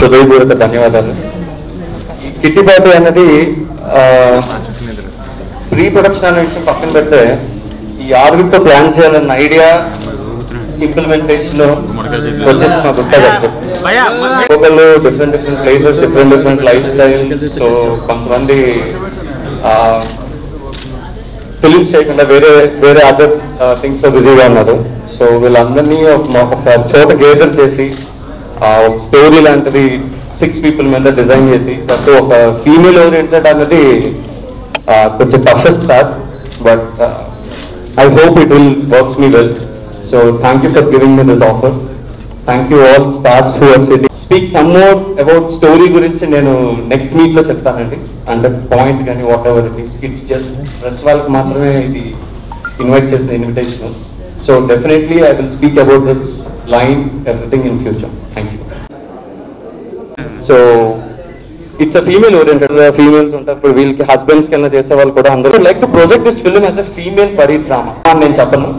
హృదయపూర్వక ధన్యవాదాలు. ఈ కిట్టి పార్టీ అనేది ప్రీ ప్రొడక్షన్ అనే విషయం పక్కన పెడితే ఈ ఆరుగురితో ప్లాన్ చేయాలన్న ఐడియా ఇంప్లిమెంటేషన్ వచ్చేసి మా గుట్ట ఒకళ్ళు different places, different life styles. So కొంతమంది ఫిలిమ్స్ చేయకుండా వేరే అదర్ థింగ్స్ లో బిజీగా ఉన్నారు. సో వీళ్ళందరినీ ఒక చోట గేదర్ చేసి ఒక స్టోరీ లాంటిది 6 people మీద డిజైన్ చేసి దాంతో ఒక ఫీమేల్ ఓరియంటెడ్ అనేది కొంచెం toughest task, but I hope it will works me well. So thank you for giving me this offer. Thank you all stars who are sitting. Speak some more about story గురించి నేను next meet లో చెప్తానండి. అంటే point కానీ whatever it is, it's just press వాళ్ళకి మాత్రమే ఇది invite చేసిన invitation. So definitely I will speak about this line everything in future. Thank you. So it's a female oriented, females ఉంటారు. ఇప్పుడు వీళ్ళకి హస్బెండ్స్ కన్నా చేసే వాళ్ళు కూడా అందరూ like to project this film as a female buddy drama అని నేను చెప్పను.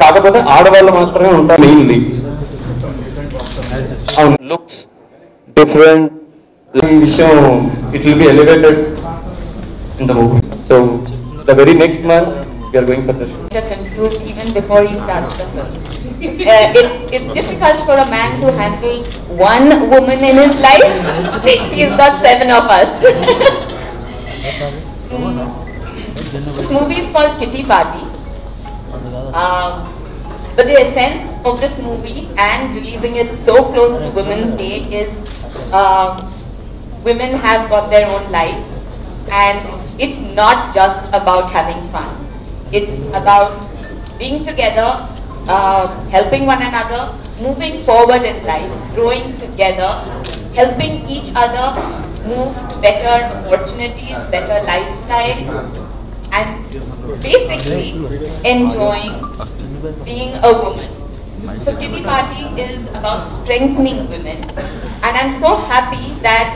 కాకపోతే ఆడవాళ్ళు మాత్రమే ఉంటారు మెయిన్ లీడ్స్. అవును, లుక్స్ డిఫరెంట్, ఈ విషయం it will be elevated in the movie. So the very next month we are going for the shoot. Conclude even before he starts the film. It's difficult for a man to handle one woman in his life. He's got 7 of us. This movie is called Kitty Party. But the essence of this movie and releasing it so close to Women's Day is women have got their own lives, and it's not just about having fun. It's about being together, helping one another, moving forward in life, growing together, helping each other move to better opportunities, better lifestyle, and basically enjoying being a woman. So Kitty Party is about strengthening women, and I'm so happy that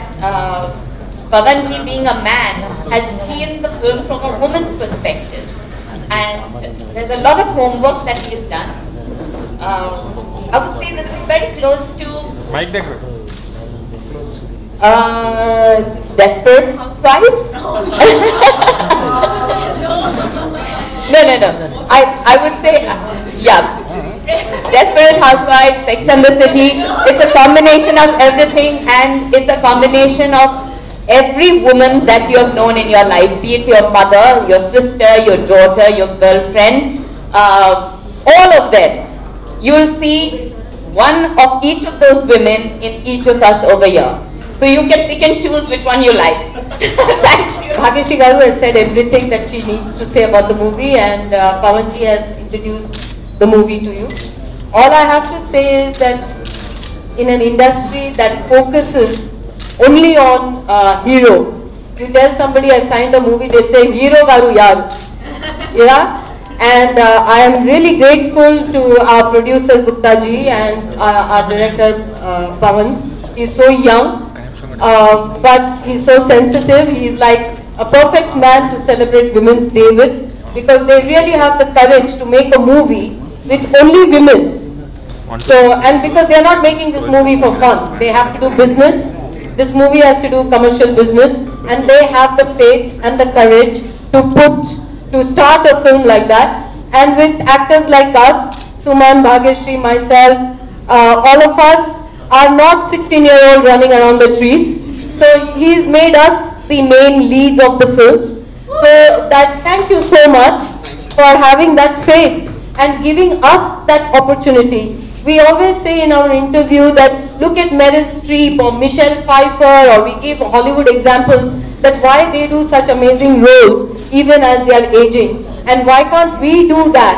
Pavanji, being a man, has seen the film from a woman's perspective. And there's a lot of homework that he has done. I would say this is very close to Desperate Housewives. No. I would say, yeah. Desperate Housewives, Sex and the City. It's a combination of everything, and it's a combination of every woman that you have known in your life, be it your mother, your sister, your daughter, your girlfriend, all of them. You will see one of each of those women in each of us over here. So you can pick and choose which one you like. Thank you. Bhageshri Garu has said everything that she needs to say about the movie, and Pavanji has introduced the movie to you. All I have to say is that in an industry that focuses only on hero, you tell somebody I've signed a movie, they say hero garu yaar. Yeah, and I am really grateful to our producer Gupta ji and our director Pavan. He's so young, but he's so sensitive. He's like a perfect man to celebrate Women's Day with, because they really have the courage to make a movie with only women. So, and because they are not making this movie for fun, they have to do business. This movie has to do commercial business, and they have the faith and the courage to start a film like that. And with actors like us, Suman, Bhageshri, myself, all of us are not 16-year-old running around the trees. So he's made us the main leads of the film. So that, thank you so much for having that faith and giving us that opportunity. We always say in our interview that look at Meryl Streep or Michelle Pfeiffer, or we give Hollywood examples that why they do such amazing roles even as they are aging, and why can't we do that?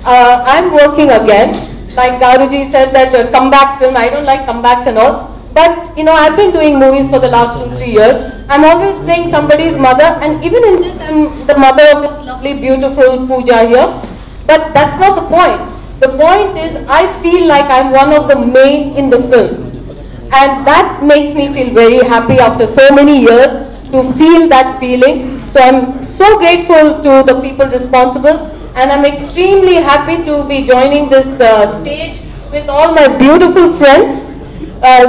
I'm working again, like Garuji said, that comeback film. I don't like comebacks and all, but you know, I've been doing movies for the last 2-3 years. I'm always playing somebody's mother, and even in this I'm the mother of this lovely beautiful Pooja here. But that's not the point. The point is, I feel like I'm one of the main in the film, and that makes me feel very happy after so many years to feel that feeling. So I'm so grateful to the people responsible, and I'm extremely happy to be joining this stage with all my beautiful friends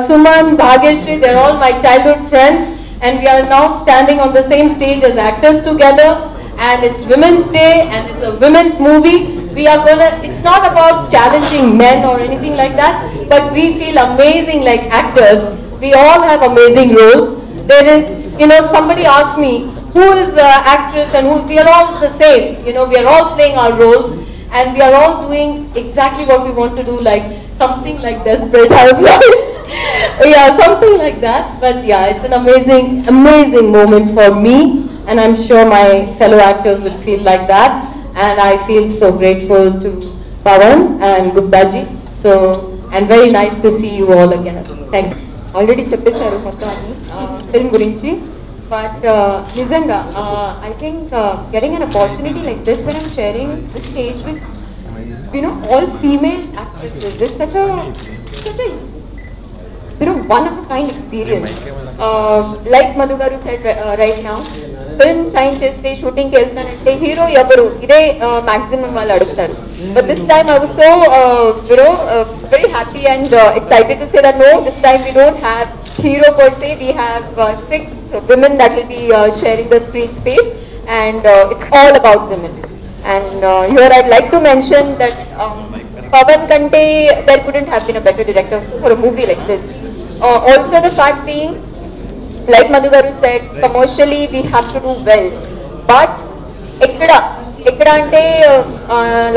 Suman, Bhagyashree, they're all my childhood friends, and we are now standing on the same stage as actors together. And it's Women's Day, and it's a women's movie. We are it's not about challenging men or anything like that, but we feel amazing like actors. We all have amazing roles. There is, somebody asked me, who is the actress and who, we are all the same. We are all playing our roles, and we are all doing exactly what we want to do, like something like Desperate Housewives. Yeah, something like that. But yeah, it's an amazing, amazing moment for me, and I'm sure my fellow actors will feel like that. And I feel so grateful to Pawan and Gupta ji. So, and very nice to see you all again. Thank you. Already చెప్పేశారు మొత్తం అన్ని film గురించి. But నిజంగా I think getting an opportunity like this when I'm sharing the stage with all female actresses is such a one of a kind experience. Like Madhu garu said right now, film sign cheste shooting ki veltanante hero evaru ide maximum vallu adugtaru. But this time I was so very happy and excited to say that no, this time we don't have hero per se. We have 6 women that will be sharing the screen space, and it's all about women. And here I'd like to mention that Pawan Kante, there couldn't have been a better director for a movie like this. Also the fact being, like Madhu garu said, commercially we have to do well. But ekkada ante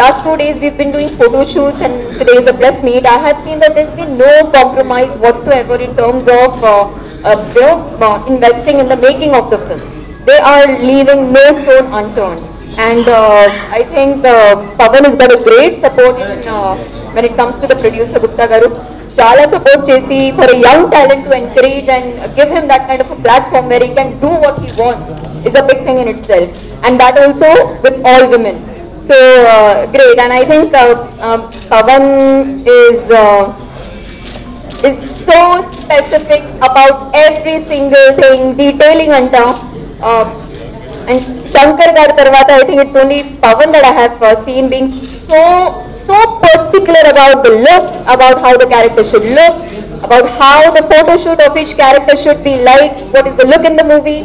last 2 days we've been doing photo shoots, and today is the press meet. I have seen that there's been no compromise whatsoever in terms of investing in the making of the film. They are leaving no stone unturned. And I think Pawan has got a great support when it comes to the producer Gupta garu. Chala support chesi for a young talent to encourage and give him that kind of a platform where he can do what he wants is a big thing in itself. And that also with all women. So great. And I think Pawan is so specific about every single thing, detailing anta. And Shankar garu tarvata, I think it's only Pawan that I have seen being so particular about the looks, about how the character should look, about how the photo shoot of each character should be like, what is the look in the movie.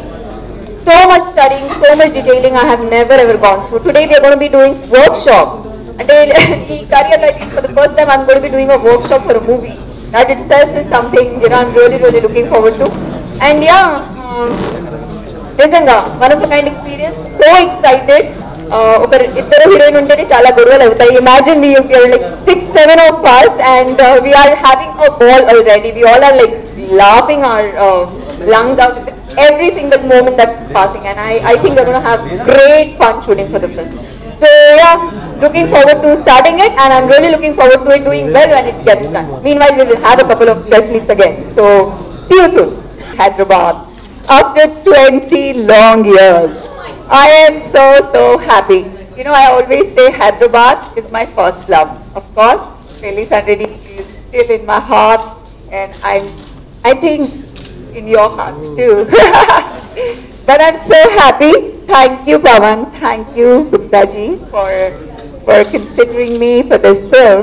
So much studying, so much detailing I have never ever gone through. Today we are going to be doing workshops. And in career, I think for the first time I'm going to be doing a workshop for a movie. That itself is something I'm really looking forward to. And yeah, నిజంగా one of a kind experience. So excited. ఇద్దరు heroine ఉంటేనే చాలా గొడవలు అవుతాయి. Imagine we are like 6-7 of us, and we are having a ball already. We all are like laughing our lungs out with every single moment that's passing, and I think we're going to have great fun shooting for the film. So yeah, looking forward to starting it, and I'm really looking forward to it doing well when it gets done. Meanwhile, we will have a couple of press meets again. So see you soon. Hyderabad. After 20 long years, I am so happy. I always say Hyderabad is my first love. Of course, Delhi Sunday is still in my heart, and I think in your hearts too. But I'm so happy. Thank you, Pawan. Thank you, Gupta ji, for considering me for this film.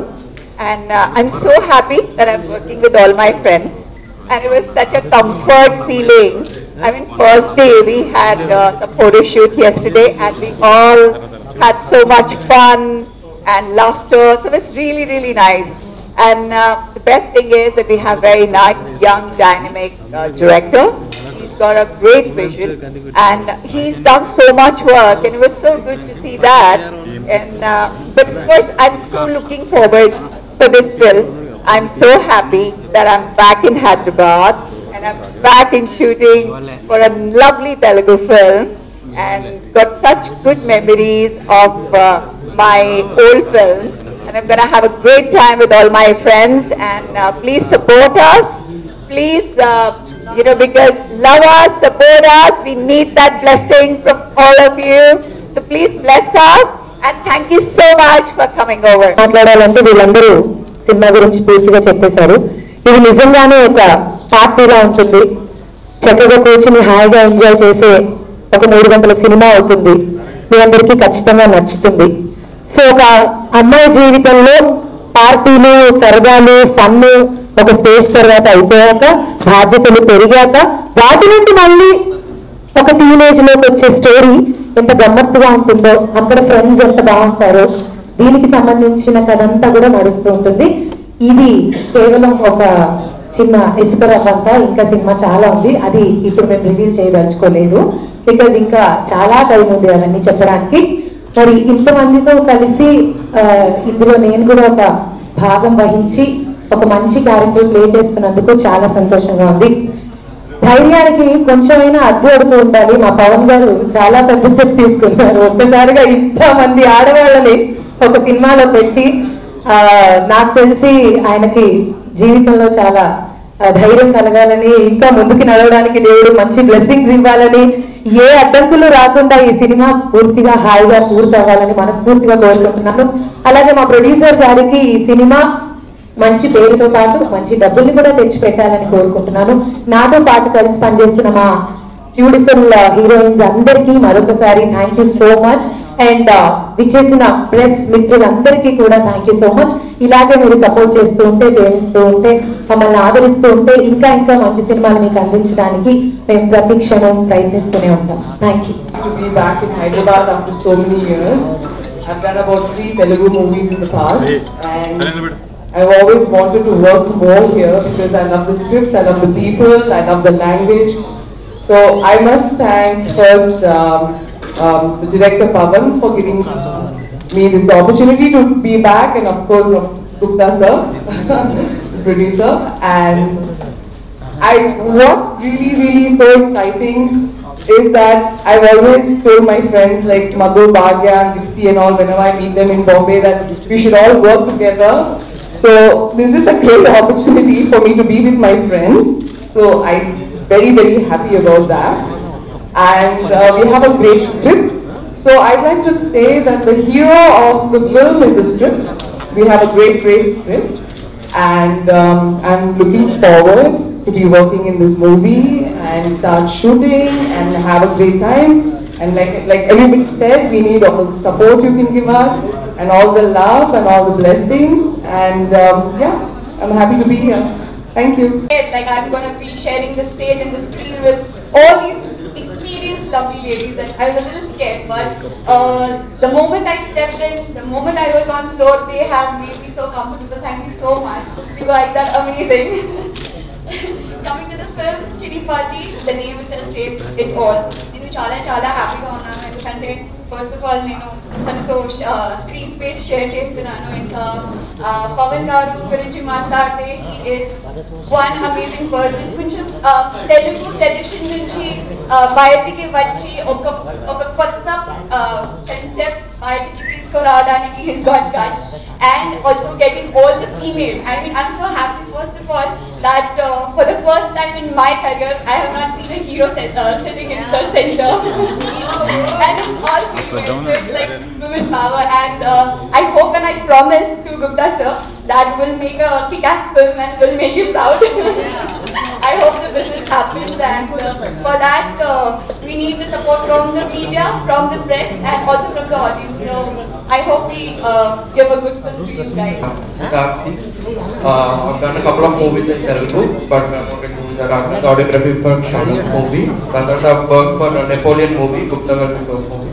And I'm so happy that I'm working with all my friends. And it was such a comfort feeling. I mean, first day we had some photo shoot yesterday, and we all had so much fun and laughter. So it was really nice. And the best thing is that we have very nice, young, dynamic director. He's got a great vision, and he's done so much work, and it was so good to see that. And but of course, I'm so looking forward for this film. I'm so happy that I'm back in Hyderabad, and I'm back in shooting for a lovely Telugu film, and got such good memories of my old films, and I'm going to have a great time with all my friends. And please support us, please, because love us, support us, we need that blessing from all of you. So please bless us, and thank you so much for coming over. Cinema గురించి పూర్తిగా చెప్పేశారు. ఇది నిజంగానే ఒక పార్టీలా ఉంటుంది. చక్కగా కూర్చుని హాయిగా ఎంజాయ్ చేసే ఒక 3 గంటల సినిమా అవుతుంది. మీ అందరికీ ఖచ్చితంగా నచ్చుతుంది. సో ఒక అమ్మాయి జీవితంలో పార్టీలు, సరదాలు, ఫన్ ఒక స్టేజ్ తర్వాత అయిపోయాక బాధ్యతలు పెరిగాక వాటి నుండి మళ్ళీ ఒక టీనేజ్ లోకి వచ్చే స్టోరీ ఎంత గమ్మత్తుగా ఉంటుందో, అక్కడ ఫ్రెండ్స్ ఎంత బాగుంటారో, దీనికి సంబంధించిన కథంతా కూడా నడుస్తూ ఉంటుంది. ఇది కేవలం ఒక చిన్న ఇసుక రవ్వంతా, ఇంకా సినిమా చాలా ఉంది. అది ఇప్పుడు మేము రివీల్ చేయదలుచుకోలేదు, బికాజ్ ఇంకా చాలా టైం ఉంది అవన్నీ చెప్పడానికి. మరి ఇంతమందితో కలిసి ఇందులో నేను కూడా ఒక భాగం వహించి ఒక మంచి క్యారెక్టర్ ప్లే చేస్తున్నందుకు చాలా సంతోషంగా ఉంది. ధైర్యానికి కొంచెమైనా అడ్డు అడుతూ ఉండాలి. మా పవన్ గారు చాలా పెద్ద స్టెప్ తీసుకున్నారు. ఒక్కసారిగా ఇంతమంది ఆడవాళ్ళని ఒక సినిమాలో పెట్టి నాకు తెలిసి ఆయనకి జీవితంలో చాలా ధైర్యం కలగాలని, ఇంకా ముందుకు నడవడానికి దేవుడు మంచి బ్లెస్సింగ్స్ ఇవ్వాలని, ఏ అడ్డంకులు రాకుండా ఈ సినిమా పూర్తిగా హాయిగా పూర్తి అవ్వాలని మనస్ఫూర్తిగా కోరుకుంటున్నాను. అలాగే మా ప్రొడ్యూసర్ గారికి ఈ సినిమా మంచి పేరుతో పాటు మంచి డబ్బుల్ని కూడా తెచ్చి పెట్టాలని కోరుకుంటున్నాను. నాతో పాటు కలిసి పనిచేస్తున్న మా బ్యూటిఫుల్ హీరోయిన్స్ అందరికీ మరొకసారి thank you so much. And విచ్చేసిన ప్రెస్ మిత్రులందరికీ కూడా థ్యాంక్ యూ సో మచ్. ఇలాగే మీరు సపోర్ట్ చేస్తూ ఉంటే, ప్రేమిస్తూ ఉంటే, మమ్మల్ని ఆదరిస్తూ ఉంటే ఇంకా ఇంకా మంచి సినిమాలు మీకు అందించడానికి మేము ప్రతి క్షణం ప్రయత్నిస్తూనే ఉంటాం. Thank you. To be back in Hyderabad after so many years. I've done about 3 Telugu movies in the past, and I've always wanted to work more here because I love the scripts, I love the people, I love the language. So I must thank first the director Pavan for giving me this opportunity to be back, and of course Gupta sir, the producer. And what really so exciting is that I've always told my friends like Madhu, Bhagya and Dipti and all, whenever I meet them in Bombay, that we should all work together. So this is a great opportunity for me to be with my friends. So I'm very happy about that. And we have a great script. So I'd like to say that the hero of the film is the script. We have a great script. And I'm looking forward to be working in this movie and start shooting and have a great time. And like everybody said, we need all the support you can give us and all the love and all the blessings. And yeah, I'm happy to be here. Thank you. Like I'm going to be sharing the stage and the screen with all these experienced lovely ladies, and I was a little scared, but the moment I stepped in, the moment I was on floor, they have made me so comfortable. Thank you so much. You guys are amazing. Coming to the film, Kitty Party, the name itself says it all. నేను చాలా హ్యాపీగా ఉన్నాను, ఎందుకంటే first of all నేను తనతో screen space share చేస్తున్నాను. ఇంకా పవన్ గారు గురించి మాట్లాడితే he is one amazing person. కొంచెం తెలుగు ట్రెడిషన్ నుంచి బయటికి వచ్చి ఒక కొత్త కాన్సెప్ట్ బయటికి తీసుకురావడానికి he's got guts, and also getting all the female. I mean, I'm so happy first of all that for the first time in my career I have not seen a hero sitting in the center. And it's all female, so it's like women power. And I hope and I promise to Gupta sir that we'll make a kick-ass film and we'll make you proud. I hope the business happens, and for that we need the support from the media, from the press, and also from the audience. So I hope we give a good film to you guys. I've done a couple of movies in Telugu, but I've done choreography for Shani movie. I've worked for a Napoleon movie, Gupta was the first movie.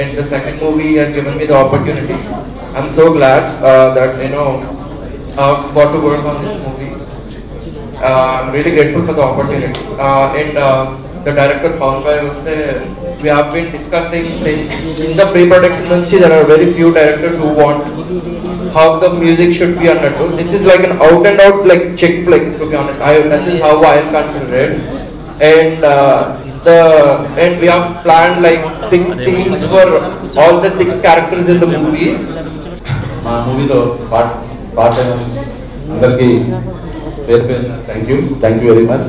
And the second movie has given me the opportunity. I'm so glad that I've got to work on this movie. I'm really grateful for the opportunity. And the director Pawan Bhai was there. We have been discussing since in the pre-production nunchi there are very few directors who want how the music should be understood. This is like an out and out like chick flick, to be honest. This is how I'll consider it. And we have planned like 6 teams for all the 6 characters in the movie. మా మూవీలో part అందరికీ పేరు thank you very much.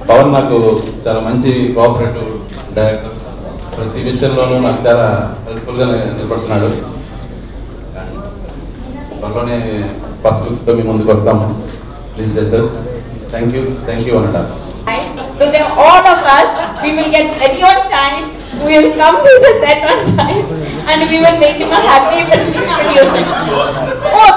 Pawan నాకు చాలా మంచి cooperative director, ప్రతి విషయంలోనూ నాకు చాలా హెల్ప్ఫుల్గా నిలబడుతున్నాడు. త్వరలోనే ఫస్ట్ లుక్స్తో మీ ముందుకు వస్తాము. ప్లీజ్ సార్ థ్యాంక్ యూ అన్నమాట. So there all of us, we will get ready on time, we will come to the set on time, and we will make him a happy producer. Oh,